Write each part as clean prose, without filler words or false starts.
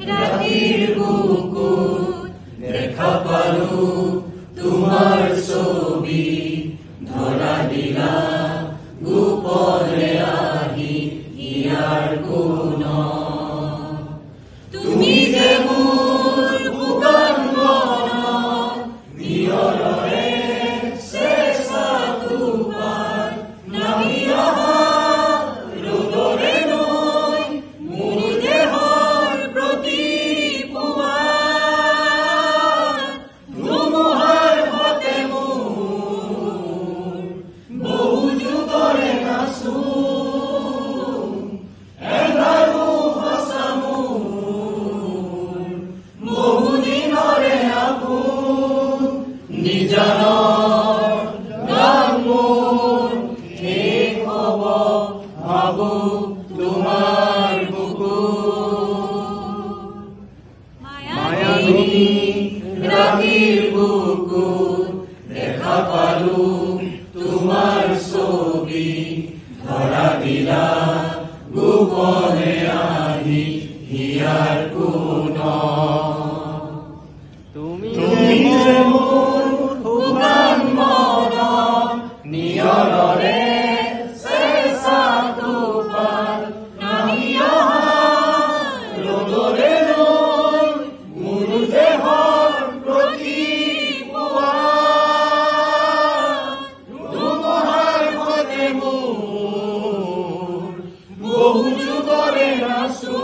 ৰাতেৰ বুকুত দেখা পালো তোমাৰ ছবি ধৰা দিলা গোপনে আহি ইয়াৰ কোন তুমি যে মোৰ বুকান মন নিয়ৰৰে চেষ্টা তোমাৰ নামি অহা ৰ'দৰে নৈ মোৰ দেহৰ প্ৰতি পুৱা ধুমুহাৰ হতে মোৰ বহু যুগৰে নাচো এন্ধাৰো সঁচা মোৰ বহু দিনৰে আপোন নিজানৰ গান মোৰ শেষ হ'ব ভাবো তোমাৰ বুকুত মায়াবী ৰাতিৰ বুকুত দেখা পালো তোমাৰ ছবি ধৰা দিলা গোপনে আহি হিয়াৰ কোন তুমি যে মোৰ শুকান মন নিয়ৰৰে চেষ্টা তোমাৰ নামি অহা ৰ'দৰে নৈ মোৰ দেহৰ প্ৰতি পুৱা ধুমুহাৰ সতে মোৰ বহু যুগৰে নাচো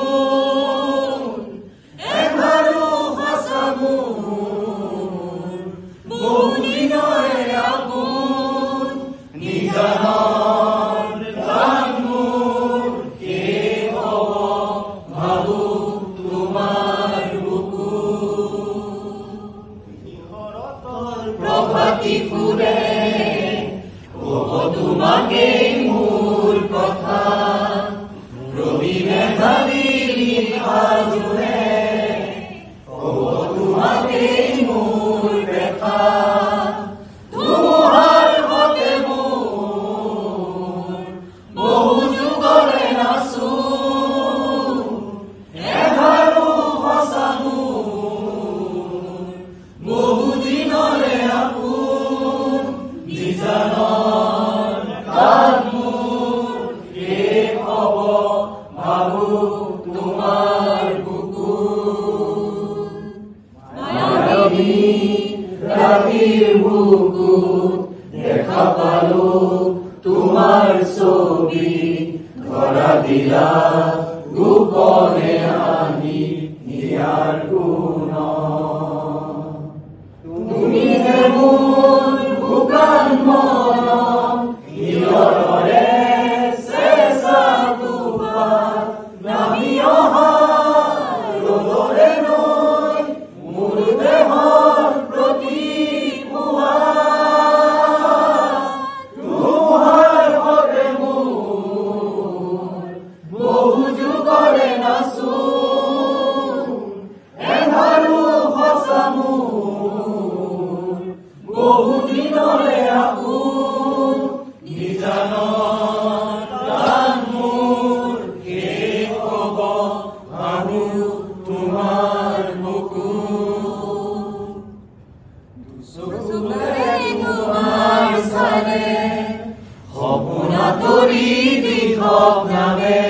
এন্ধাৰো সঁচা মোৰ বহু দিনৰে আপোন নিজানৰ গান মোৰ শেষ হ'ব ভাবো তোমাৰ বুকুত প্ৰভাতী ফুৰে ক'ব তোমাকেই মোৰ কথা ৰবি মেধাৱী সাজুৰে ক'ব তোমাকেই মোৰ ব্যথা ধুমুহাৰ হতে মোৰ বহু যুগৰে নাচো এন্ধাৰো সঁচা মোৰ বহু দিনৰে আপোন নিজানৰ গান মোৰ শেষ হ'ব ভাবো তোমাৰ বুকুত মায়াবী ৰাতিৰ বুকুত দেখা পালো তোমাৰ ছবি ধৰা দিলা গোপনে আহি হিয়াৰ কোন তুমি যে মোৰ শুকান মন নিয়ৰৰে চেষ্টা তোমাৰ নামি অহা ৰ'দৰে নৈ মোৰ দেহৰ প্ৰতি পুৱা ধুমুহাৰ সতে মোৰ বহু যুগৰে নাচো এন্ধাৰো সঁচা মোৰ বহু দিনৰে আপোন নিজানৰ গান মোৰ শেষ হ'ব ভাবো তোমাৰ বুকুত চকুৰে তোমাৰ চালে সপোনা তৰি দিঠক নামে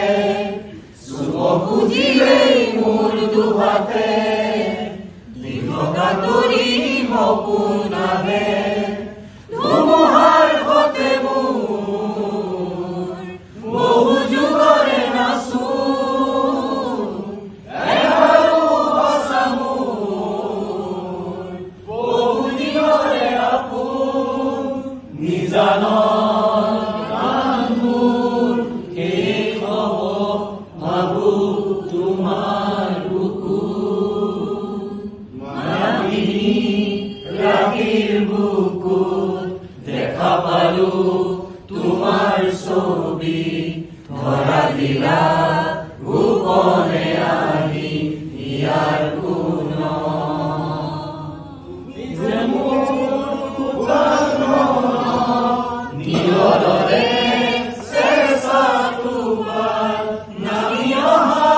চুব খুজিলেই মোৰ দুহাতে দীৰ্ঘকা তৰি সপোন নামে ধুমুহাৰ সতে মোৰ বহু যুগৰে নাচো এন্ধাৰো সঁচা মোৰ বহু দিনৰে আপোন নিজানৰ গান মোৰ শেষ হ'ব ভাবো তোমাৰ বুকুত মায়াবী ৰাতিৰ বুকুত দেখা পালো তোমাৰ ছবি ধৰা দিলা গোপনে আহি ইয়াৰ কোন যে মোৰ শুকান মন নিয়ৰৰে চেষ্টা তোমাৰ নামি অহা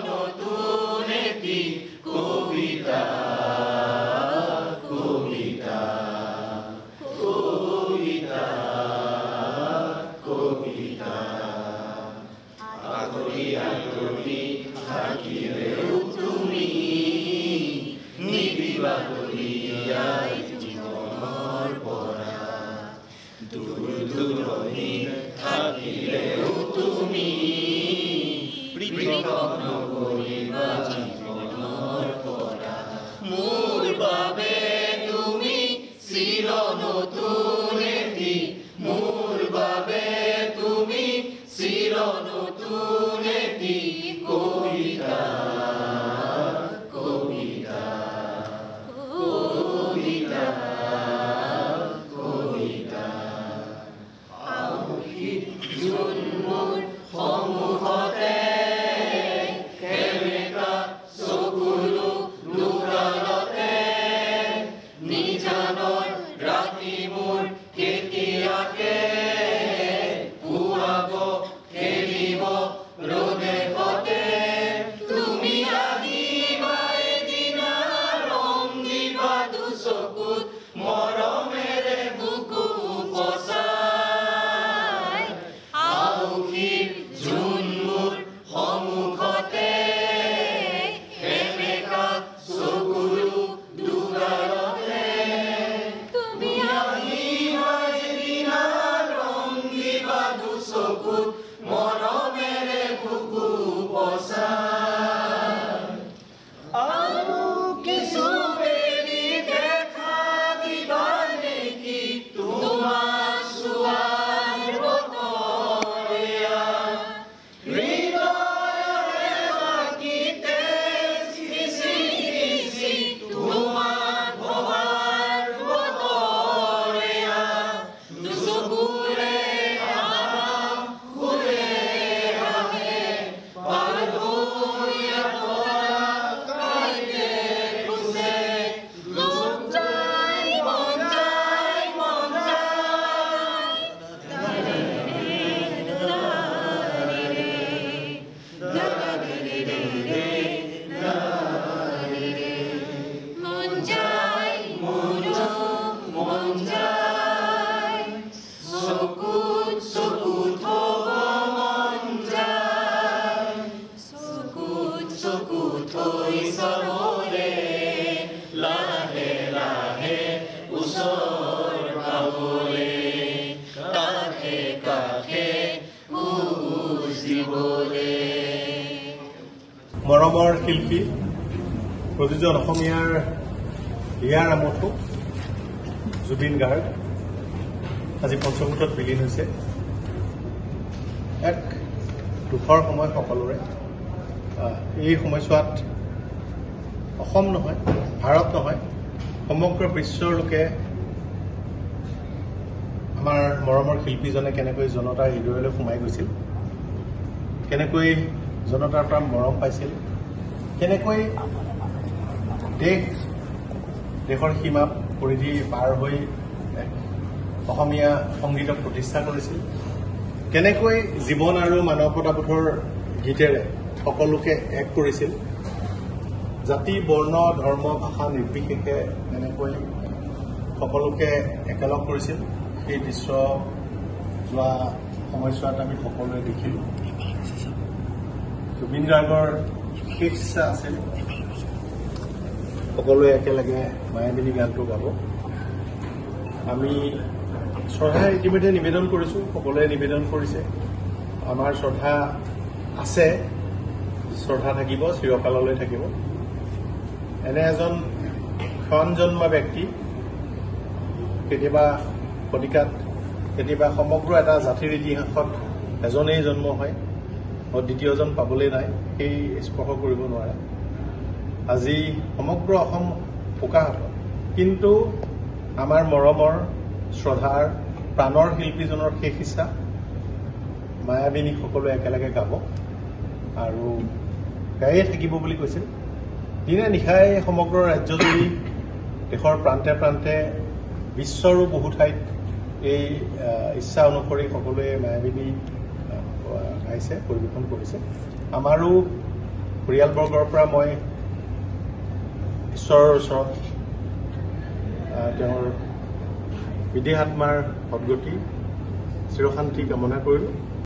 নতুন এটি কবিতা কবিতা কবিতা কবিতা আতৰি আতৰি থাকিলেও তুমি নিদিবা দলিয়াই জীৱনৰ পৰা দূৰ দূৰণিত থাকিলেও তুমি পৃথক নকৰিবা জীৱনৰ পৰা মোৰ বাবে তুমি চিৰ নতুন এটি মোৰ বাবে তুমি চিৰ নতুন এটি কবিতা কবিতা কবিতা কবিতা আউসীত জোন মোৰ সন্মুখতে কেনেকা চকুলো লুকালতে নিজানৰ ৰাতি মোৰ কেতিয়াকে পুৱাব খেলিব ৰদেশতে তুমি আহিবা এদিনা ৰং দিবা দুচকুত মৰমেৰে বুকু পচাই আউসীৰ জোন মোৰ সন্মুখতে কেনেকা চকুলো দুগাৰতে তুমি আহিবা এদিনা ৰং দিবা দুচকুত মৰমেৰে বুকু পচাই আৰু কিছু বেৰি দেখা দিবা নেকি তোমাৰ চোৱাৰ বতৰীয়া হৃদয়ৰে বাকীতে সিঁচি সিঁচি তোমাৰ ভবাৰ বতৰীয়া দুচকুৰে ফুলে আহে পাৰ হৈয়া পৰা কাইতে খোজে মন যায় মন যায় মন মন যায় মোৰো মন যায় চকুত চকুত থব মন যায় চকুত চকুত থৈ চাবলে লাহে লাহে ওচৰ পাবলে কাষে কাষে খোজ দিবলে মৰমৰ শিল্পী প্ৰতিজন অসমীয়াৰ হিয়াৰ আমঠু জুবিন গাৰ্গ আজি পঞ্চভূতত বিলীন হৈছে। এক দুখৰ সময় সকলোৰে। এই সময়ছোৱাত অসম নহয়, ভাৰত নহয়, সমগ্ৰ বিশ্বৰ লোকে আমাৰ মৰমৰ শিল্পীজনে কেনেকৈ জনতাৰ হৃদয়লৈ সোমাই গৈছিল, কেনেকৈ জনতাৰ পৰা মৰম পাইছিল, কেনেকৈ দেশৰ সীমা পৰিধি পাৰ হৈ অসমীয়া সংগীতক প্ৰতিষ্ঠা কৰিছিল, কেনেকৈ জীৱন আৰু মানৱতাবোধৰ গীতেৰে সকলোকে এক কৰিছিল, জাতি বৰ্ণ ধৰ্ম ভাষা নিৰ্বিশেষে এনেকৈ সকলোকে একেলগ কৰিছিল। সেই দৃশ্য যোৱা সময়ছোৱাত আমি সকলোৱে দেখিলোঁ। জুবিন গাৰ্গৰ শেষ ইচ্ছা আছিল সকলোৱে একেলগে মায়াবিনী গানটো গাব। আমি শ্ৰদ্ধা ইতিমধ্যে নিবেদন কৰিছোঁ, সকলোৱে নিবেদন কৰিছে। আমাৰ শ্ৰদ্ধা আছে, শ্ৰদ্ধা থাকিব, চিৰকাললৈ থাকিব। এনে এজন ক্ষণ জন্মা ব্যক্তি কেতিয়াবা শতিকাত, কেতিয়াবা সমগ্ৰ এটা জাতিৰ ইতিহাসত এজনেই জন্ম হয়, দ্বিতীয়জন পাবলৈ নাই, সেই স্পৰ্শ কৰিব নোৱাৰে। আজি সমগ্ৰ অসম শোকাহত, কিন্তু আমাৰ মৰমৰ শ্ৰদ্ধাৰ প্ৰাণৰ শিল্পীজনৰ শেষ ইচ্ছা মায়াবিনী সকলোৱে একেলগে গাব আৰু গায়ে থাকিব বুলি কৈছিল। দিনে নিশাই সমগ্ৰ ৰাজ্যজুৰি দেশৰ প্ৰান্তে প্ৰান্তে বিশ্বৰো বহু ঠাইত এই ইচ্ছা অনুসৰি সকলোৱে মায়াবিনী গাইছে, পৰিৱেশন কৰিছে। আমাৰো পৰিয়ালবৰ্গৰ পৰা মই ঈশ্বৰৰ ওচৰত তেওঁৰ বিদেহাত্মাৰ সদ্গতি চিৰশান্তি কামনা কৰিলোঁ।